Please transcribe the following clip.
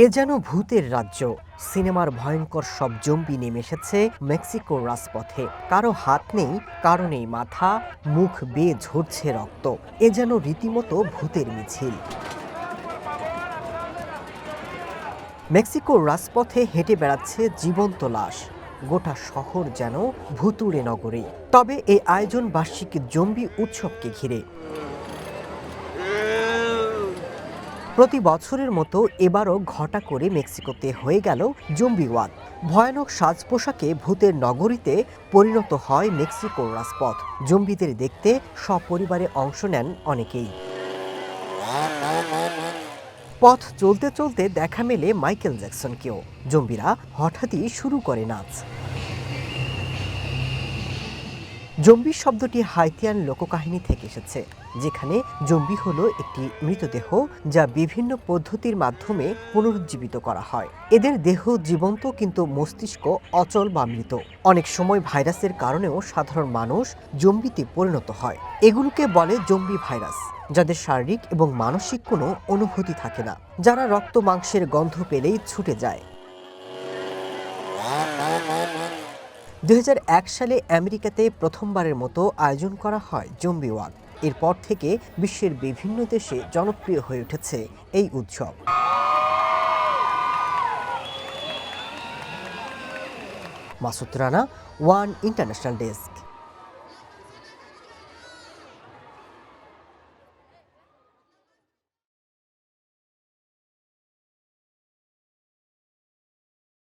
এ যেন ভূতের রাজ্য। সিনেমার ভয়ঙ্কর সব জম্বি নেমে এসেছে মেক্সিকোর রাজপথে। কারো হাত নেই, কারো নেই মাথা, মুখ বেয়ে ঝরছে রক্ত। এ যেন রীতিমতো ভূতের মিছিল। মেক্সিকোর রাজপথে হেঁটে বেড়াচ্ছে জীবন্ত লাশ। গোটা শহর যেন ভুতুড়ে নগরী। তবে এই আয়োজন বার্ষিক জম্বি উৎসবকে ঘিরে। প্রতি বছরের মতো এবারও ঘটা করে মেক্সিকোতে হয়ে গেল জম্বি ওয়াক। ভয়ানক সাজ পোশাকে ভূতের নগরীতে পরিণত হয় মেক্সিকোর রাজপথ। জম্বিদের দেখতে সপরিবারে অংশ নেন অনেকেই। পথ চলতে চলতে দেখা মেলে মাইকেল জ্যাকসনকেও। জম্বিরা হঠাৎই শুরু করে নাচ। জম্বি শব্দটি হাইতিয়ান লোককাহিনী থেকে এসেছে, যেখানে জম্বি হলো একটি মৃতদেহ যা বিভিন্ন পদ্ধতির মাধ্যমে পুনরুজ্জীবিত করা হয়। এদের দেহ জীবন্ত কিন্তু মস্তিষ্ক অচল বা মৃত। অনেক সময় ভাইরাসের কারণেও সাধারণ মানুষ জম্বিতে পরিণত হয়। এগুলোকে বলে জম্বি ভাইরাস, যাদের শারীরিক এবং মানসিক কোনো অনুভূতি থাকে না, যারা রক্ত মাংসের গন্ধ পেলেই ছুটে যায়। ২০০১ সালে আমেরিকাতে প্রথমবারের মতো আয়োজন করা হয় জম্বি ওয়াক। এরপর থেকে বিশ্বের বিভিন্ন দেশে জনপ্রিয় হয়ে উঠেছে এই উৎসব। Masud Rana, one international desk.